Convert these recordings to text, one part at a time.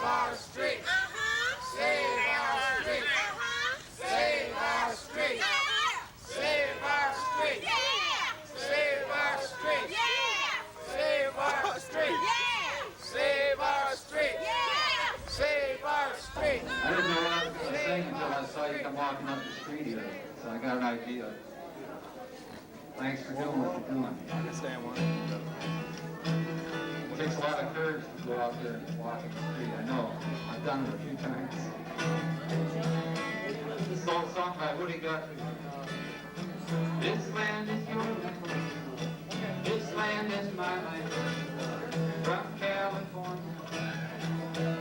our streets. Save our streets. Save our streets. Save our streets. Save our streets. Save our streets. Save our streets. Save our streets. I didn't know what I was going to sing until I saw you come walking up the street here, so I got an idea. Thanks for doing what you're doing. I understand one. It takes a lot of courage to go out there and walk in the street. I know. I've done it a few times. This is an old song by Woody Guthrie. This land is your land. This land is my land. From California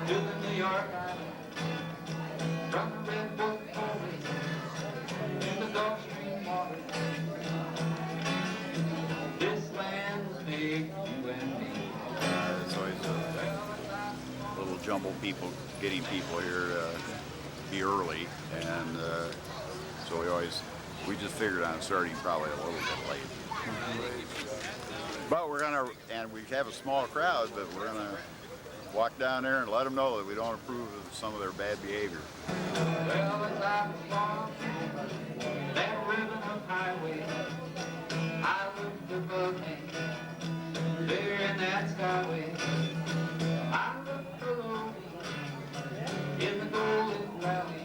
to the New York Island. From the Redwood Forest to the Gulf Stream water. This land is made for you and me. It's always a little jumble people, getting people here be early, and so we just figured on starting probably a little bit late. But and we have a small crowd, but we're gonna walk down there and let them know that we don't approve of some of their bad behavior. Well, as I was walking that ribbon of highway, I looked above me, there in that skyway. I looked below me, in the golden valley.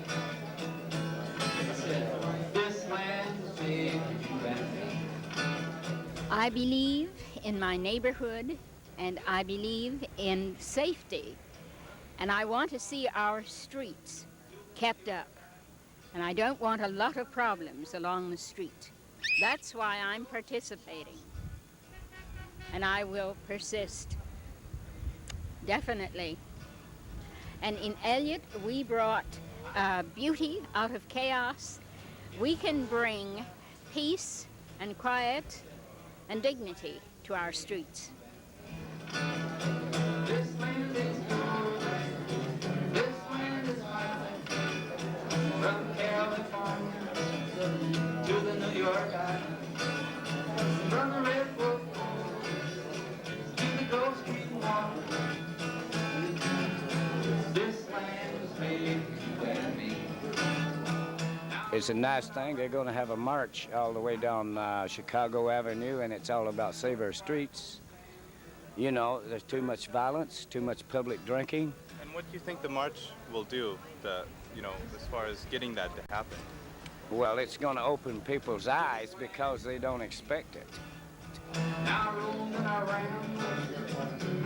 I said, this land is made for you and me. I believe in my neighborhood, and I believe in safety. And I want to see our streets kept up. And I don't want a lot of problems along the street. That's why I'm participating. And I will persist, definitely. And in Elliot, we brought beauty out of chaos. We can bring peace and quiet and dignity to our streets. This land is your land. This land is my land. From California to the New York Island. From the Redwood Forest to the Gulf Stream water. This land is made for you and me. It's a nice thing. They're going to have a march all the way down Chicago Avenue, and it's all about save our streets. You know, there's too much violence, too much public drinking. And what do you think the march will do, as far as getting that to happen? Well, it's going to open people's eyes because they don't expect it. Now roaming around,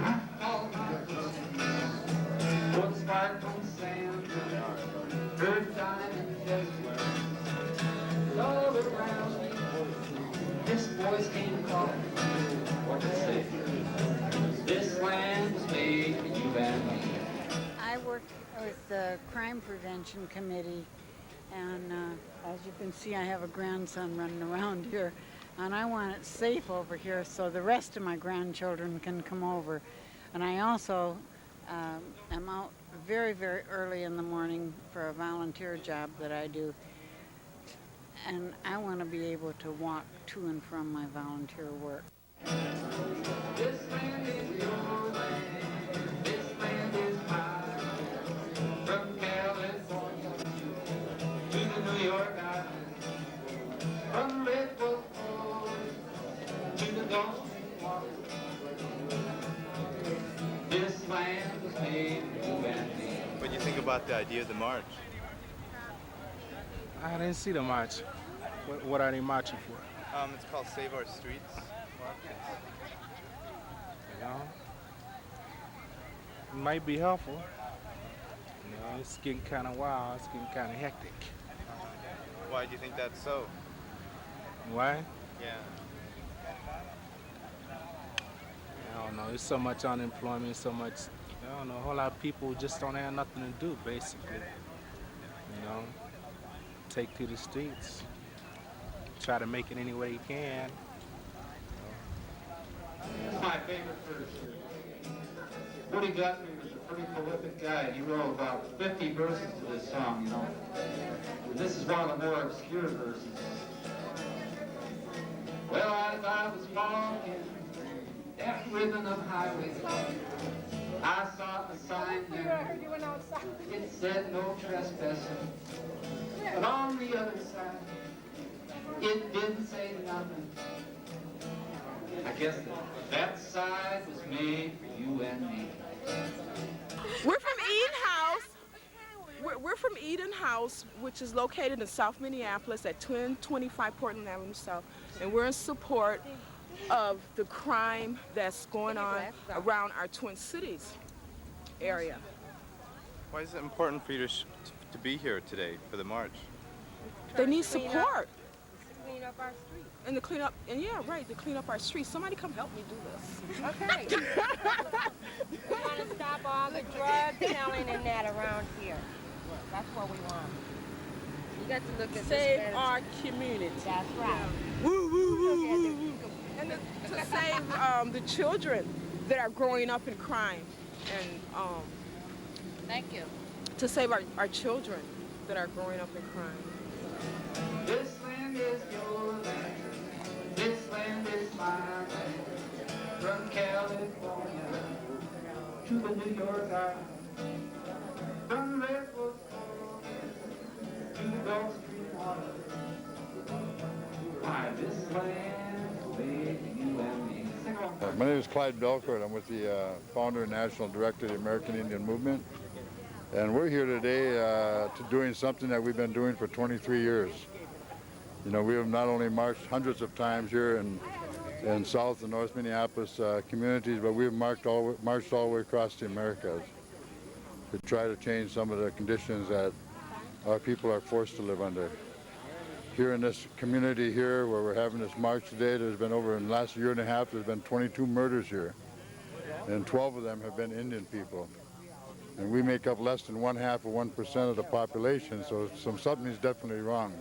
I follow my footsteps. For the sparkling sand, bird diamond desert. All around me, this voice came calling. What to say? This land was made for you and me. I work with the Crime Prevention Committee, and as you can see, I have a grandson running around here, and I want it safe over here so the rest of my grandchildren can come over. And I also am out very, very early in the morning for a volunteer job that I do, and I want to be able to walk to and from my volunteer work. This land is your land. This land is mine. From California to the New York Island. From Redwood Forest to the Gulf Stream water. This land was made for you and me. What do you think about the idea of the march? I didn't see the march. What are they marching for? It's called Save Our Streets. You know, it might be helpful. You know, it's getting kind of wild. It's getting kind of hectic. Why do you think that's so? Why? Yeah. I don't know. There's so much unemployment, so much. I don't know. A whole lot of people just don't have nothing to do, basically. You know, take to the streets, try to make it any way you can. That's my favorite verse here. Woody Guthrie was a pretty prolific guy. He wrote about 50 verses to this song, you know. This is one of the more obscure verses. Well, as I was walking that ribbon of highway. I saw a sign there. It said no trespassing. But on the other side, it didn't say nothing. I guess that side was made for you and me. We're from Eden House. We're from Eden House, which is located in South Minneapolis at 1025 Portland Avenue South. And we're in support of the crime that's going on around our Twin Cities area. Why is it important for you to be here today for the march? They need support. Clean up our streets. And to clean up, and yeah, right, to clean up our streets. Somebody come help me do this. Okay. We want to stop all the drug selling and that around here. That's what we want. You got to look at Save this. our community. That's right. Woo, woo, woo, woo, woo. And to save the children that are growing up in crime. And Thank you. to save our children that are growing up in crime. This land is your land. This land is my land. From California to the New York Island. From Redwood to the Gulf Stream water. Why, this land is made for you and me. Sing on. My name is Clyde Belcourt. I'm with the founder and national director of the American Indian Movement. And we're here today to doing something that we've been doing for 23 years. You know, we have not only marched hundreds of times here in South and North Minneapolis communities, but we've marched all the way across the Americas to try to change some of the conditions that our people are forced to live under. Here in this community here, where we're having this march today, there's been in the last year and a half, there's been 22 murders here. And 12 of them have been Indian people. And we make up less than 1/2 of the population, so something's definitely wrong.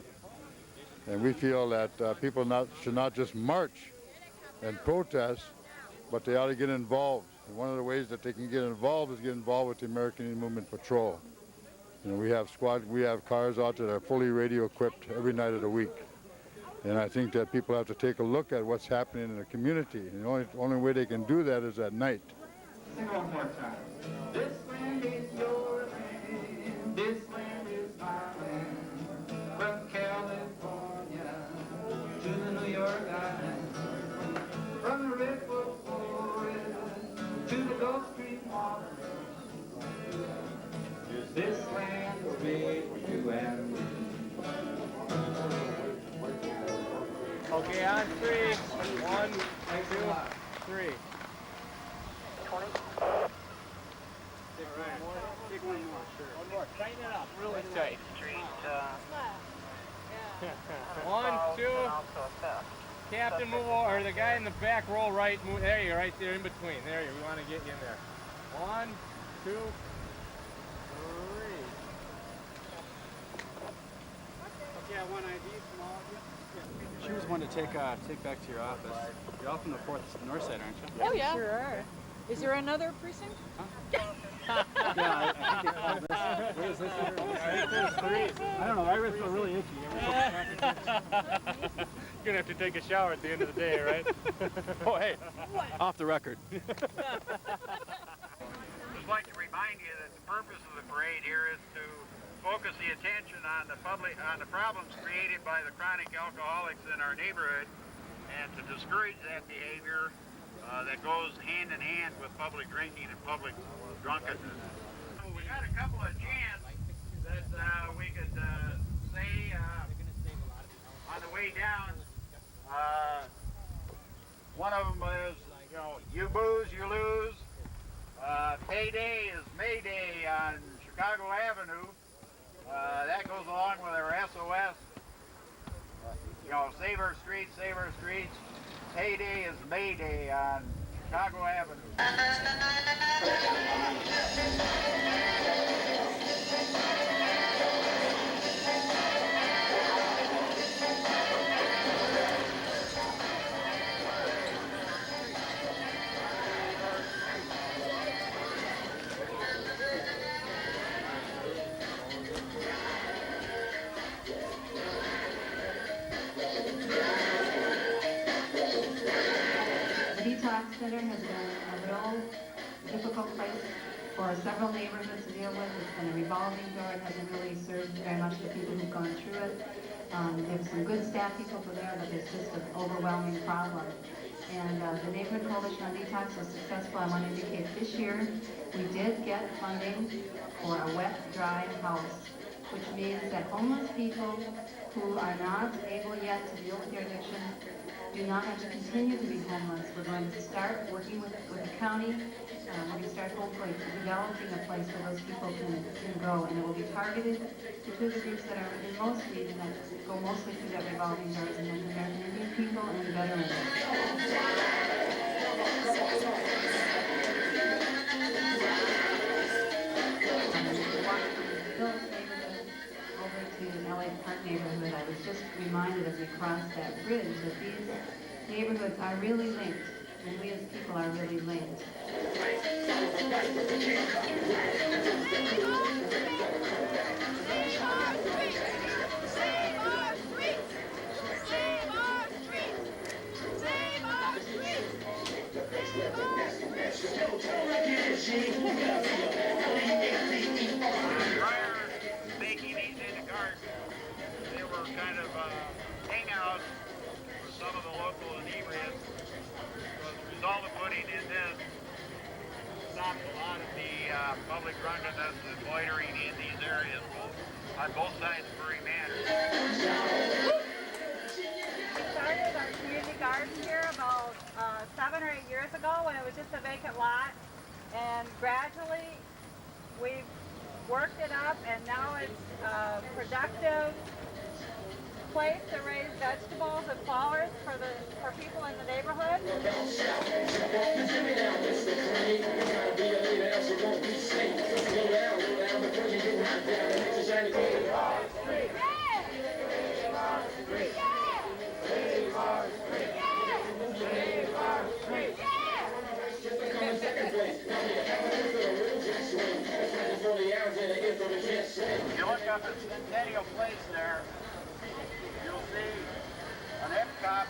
And we feel that people should not just march and protest, but they ought to get involved. And one of the ways that they can get involved is get involved with the American Indian Movement Patrol. You know, we have cars out that are fully radio equipped every night of the week. And I think that people have to take a look at what's happening in the community. And the only way they can do that is at night. Sing one more time. This land is your land. This land is my land. From California to the New York Island. From the Redwood Forest to the Gulf Stream water. This land was made for you and me. Okay, on three. 1, 2, 3. One more. Tighten it up really tight. 1, 2. Captain, move over. Or the guy in the back, roll right. Move. There you go, right there in between. There you go. We want to get you in there. 1, 2, 3. Yeah, one ID from all of you. She was one to take back to your office. You're off on the north side, aren't you? Oh, yeah. Sure are. Is there another precinct? Yeah, I think they call this. What is this? I think there's 3. I don't know. My wrists are really itchy. You're gonna have to take a shower at the end of the day, right? Oh, hey. Off the record. I'd just like to remind you that the purpose of the parade here is to focus the attention on the problems created by the chronic alcoholics in our neighborhood, and to discourage that behavior that goes hand in hand with public drinking and public drunkenness. So we got a couple of chants that we could say on the way down. One of them is, you know, you booze, you lose. Payday is May Day on Chicago Avenue. That goes along with our S.O.S. You know, save our streets, save our streets. Payday is May Day on Chicago Avenue. Tax Center has been a real difficult place for several neighborhoods to deal with. It's been a revolving door. It hasn't really served very much the people who've gone through it. There's some good staff people for there, but there's just an overwhelming problem. And the Neighborhood Coalition on Detox was successful. I want to indicate this year we did get funding for a wet, dry house, which means that homeless people who are not able yet to deal with their addiction do not have to continue to be homeless. We're going to start working with the county. We're going to start hopefully developing a place where those people can go, and it will be targeted to the groups that are in most need, and that go mostly through that revolving doors, and then the American Indian people and the veterans. Over to Elliot Park neighborhood, I was just reminded as we crossed that bridge that these neighborhoods are really linked, and we as people are really linked. Prior to making these into gardens, they were kind of hangouts for some of the local inebriates. So as a result of putting in this, stopped a lot of the public drunkenness and loitering in these areas, on both sides of Murray Manor. We started our community garden here about 7 or 8 years ago when it was just a vacant lot, and gradually we've worked it up, and now it's a productive place to raise vegetables and flowers for people in the neighborhood. If you look up at Centennial Place there, you'll see an Epcot,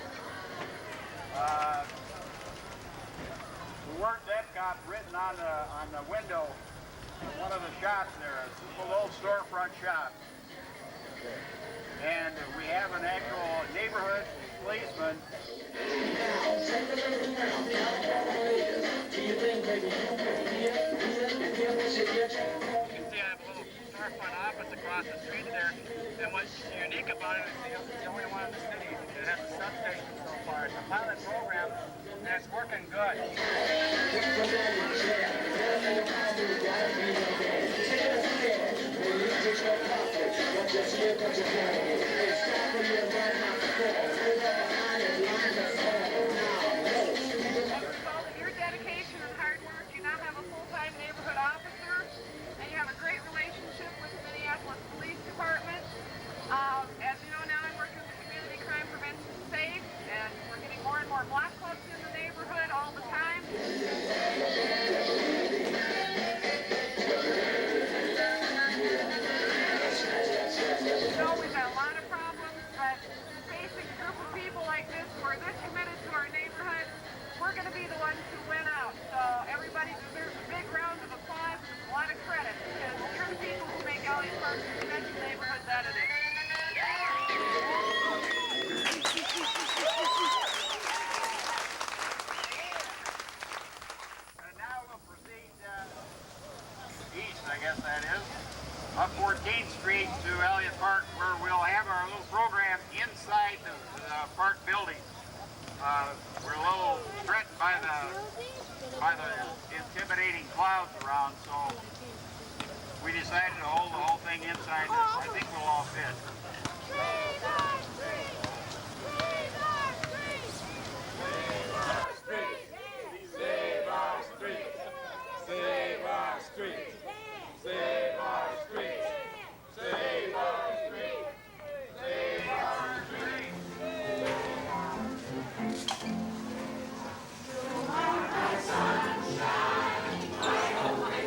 the words Epcot written on the window of one of the shops there. It's just a little storefront shop. And we have an actual neighborhood policeman. You can see I have a little storefront office across the street there, and what's unique about it is it's the only one in the city that has a substation so far. It's a pilot program, and it's working good. Your dedication and hard work, you now have a full-time neighborhood officer, and you have a great relationship with the Minneapolis Police Department. As you know, now I'm working with Community Crime Prevention SAFE, and we're getting more and more block clubs in the neighborhood all the time. You know, we've had a lot of problems, but facing a group of people like this who are this committed to our neighborhood, we're going to be the ones who win out. So everybody deserves a big round of applause and a lot of credit, because you're the people who make Elliot Park the best neighborhood that it is. And now we'll proceed east, I guess that is, up 14th Street to Elliot Park, where we'll have our little program inside the park building. We're a little threatened by the intimidating clouds around, so we decided to hold the whole thing inside. I think we'll all fit. Save our street! Save our street! Save our street! Save our street! Save our street!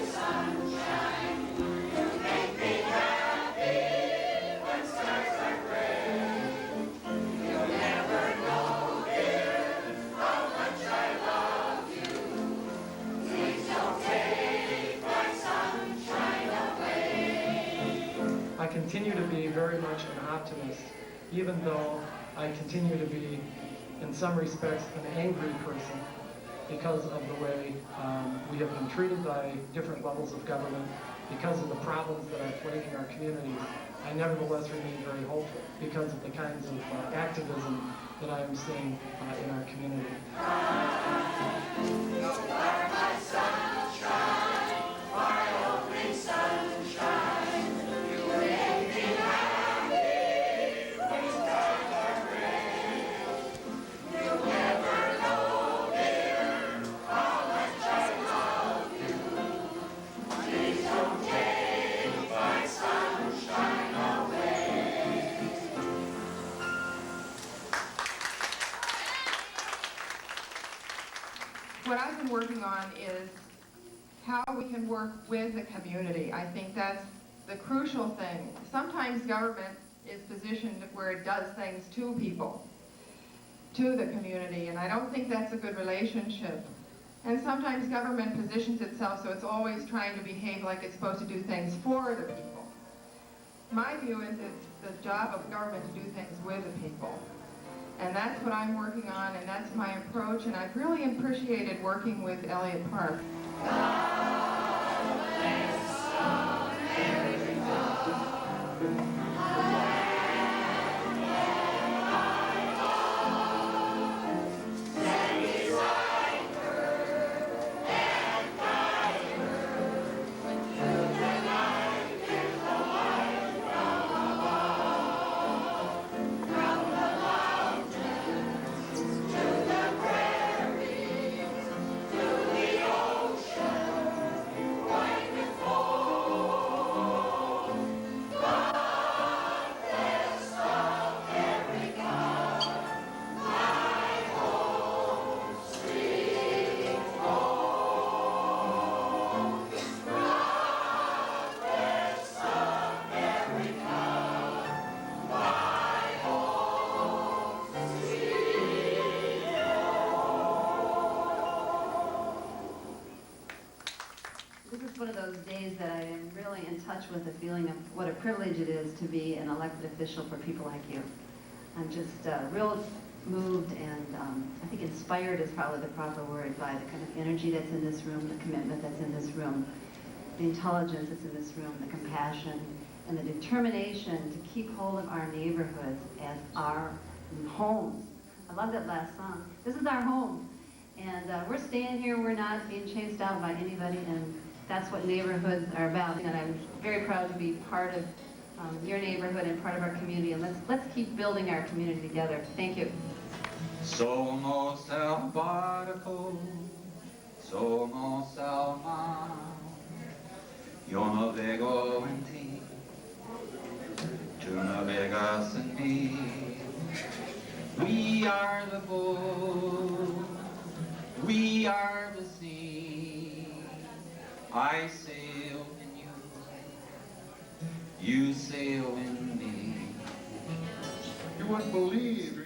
Sunshine, you make me happy when stars are gray. continue to be very much an optimist, even though I continue to be, in some respects, an angry person because of the way we have been treated by different levels of government, because of the problems that are plaguing our communities. I nevertheless remain very hopeful because of the kinds of activism that I am seeing in our community. What I've been working on is how we can work with the community. I think that's the crucial thing. Sometimes government is positioned where it does things to people, to the community, and I don't think that's a good relationship. And sometimes government positions itself so it's always trying to behave like it's supposed to do things for the people. My view is it's the job of government to do things with the people. And that's what I'm working on, and that's my approach, and I've really appreciated working with Elliot Park. One of those days that I am really in touch with the feeling of what a privilege it is to be an elected official for people like you. I'm just real moved and I think inspired is probably the proper word by the kind of energy that's in this room, the commitment that's in this room, the intelligence that's in this room, the compassion, and the determination to keep hold of our neighborhoods as our homes. I love that last song. This is our home. And we're staying here, we're not being chased out by anybody, and that's what neighborhoods are about, and I'm very proud to be part of your neighborhood and part of our community, and let's keep building our community together. Thank you. Somos el barco, somos el mar. Yo navego en ti, tú navegas en mí. We are the boat, we are the sea. I sail in you, you sail in me. You wouldn't believe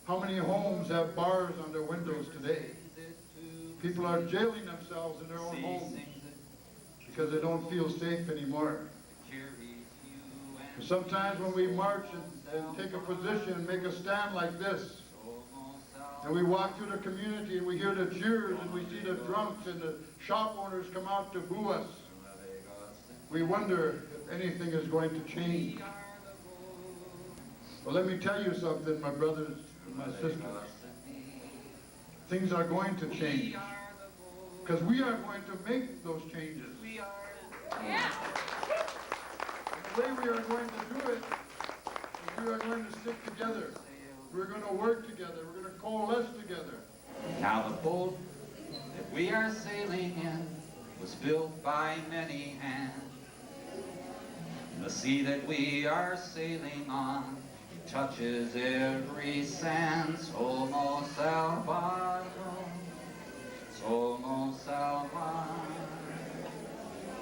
how many homes have bars on their windows today. People are jailing themselves in their own homes because they don't feel safe anymore. Sometimes when we march and take a position and make a stand like this, and we walk through the community and we hear the cheers and we see the drunks and the shop owners come out to boo us, we wonder if anything is going to change. Well, let me tell you something, my brothers and my sisters. Things are going to change because we are going to make those changes. Yeah. The way we are going to do it is we are going to stick together. We're going to work together. We're going to coalesce together. Now the boat that we are sailing in was built by many hands. And the sea that we are sailing on, it touches every sand. Somos el barco, somos el mar.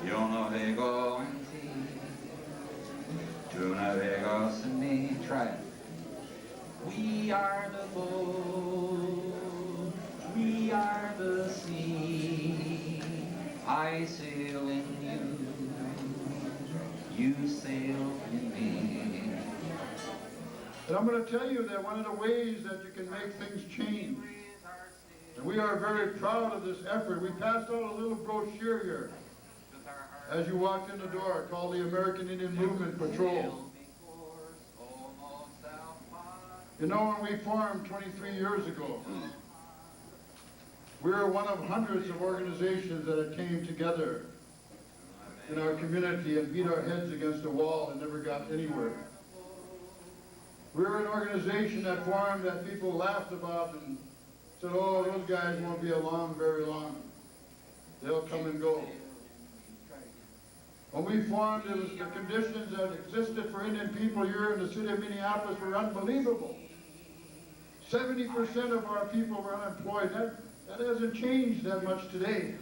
Yo navego en ti, tú navegas en mí. Try it. We are the boat, we are the sea. I sail in you sail in me. And I'm going to tell you that one of the ways that you can make things change, and we are very proud of this effort. We passed out a little brochure here as you walked in the door called the American Indian Movement Patrol. You know, when we formed 23 years ago, we were one of hundreds of organizations that had came together in our community and beat our heads against a wall and never got anywhere. We were an organization that formed that people laughed about and said, oh, those guys won't be along very long. They'll come and go. When we formed, it was the conditions that existed for Indian people here in the city of Minneapolis were unbelievable. 70% of our people were unemployed. That hasn't changed that much today.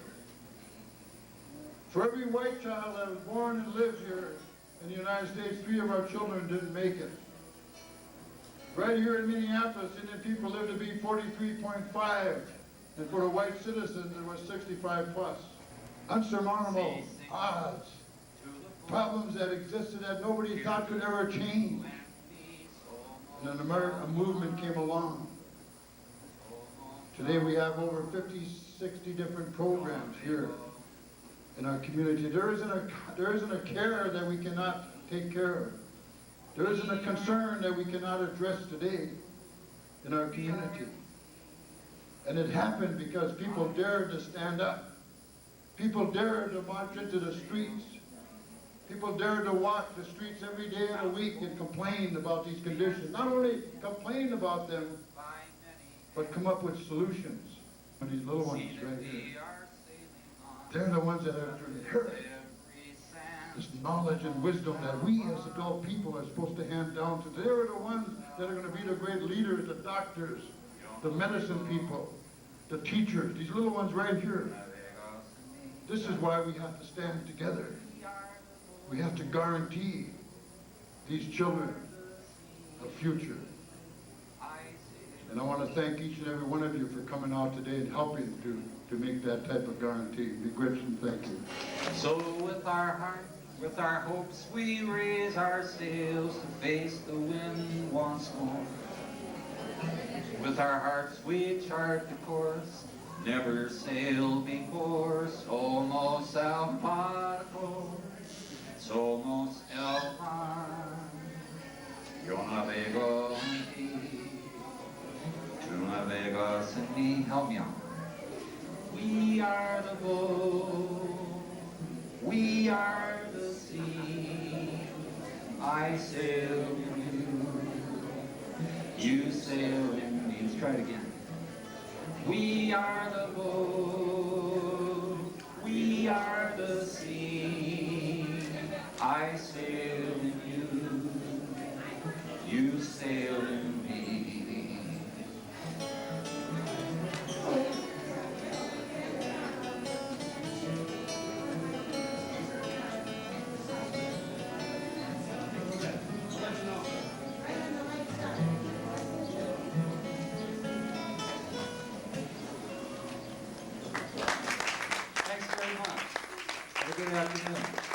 For every white child that was born and lived here in the United States, 3 of our children didn't make it. Right here in Minneapolis, Indian people live to be 43.5, and for a white citizen, it was 65 plus. Unsurmountable odds, problems that existed that nobody thought could ever change. And a movement came along. Today we have over 50, 60 different programs here in our community. There isn't a care that we cannot take care of. There isn't a concern that we cannot address today in our community. And it happened because people dared to stand up. People dared to march into the streets. People dared to walk the streets every day of the week and complain about these conditions. Not only complain about them, but come up with solutions. And these little ones right here, they're the ones that are to inherit this knowledge and wisdom that we as adult people are supposed to hand down to. They're the ones that are going to be the great leaders, the doctors, the medicine people, the teachers, these little ones right here. This is why we have to stand together. We have to guarantee these children a future. And I want to thank each and every one of you for coming out today and helping to make that type of guarantee. Be grateful and thank you. So with our hearts, with our hopes, we raise our sails to face the wind once more. With our hearts, we chart the course, never sailed before. Somos al barco, somos el mar. Yo navego en ti, tú navegas en mí. Help me out. We are the boat. We are the sea. I sail in you. You sail in me. Let's try it again. We are the boat. We are the sea. I sail in you. You sail in me. Thanks very much. Have a good afternoon.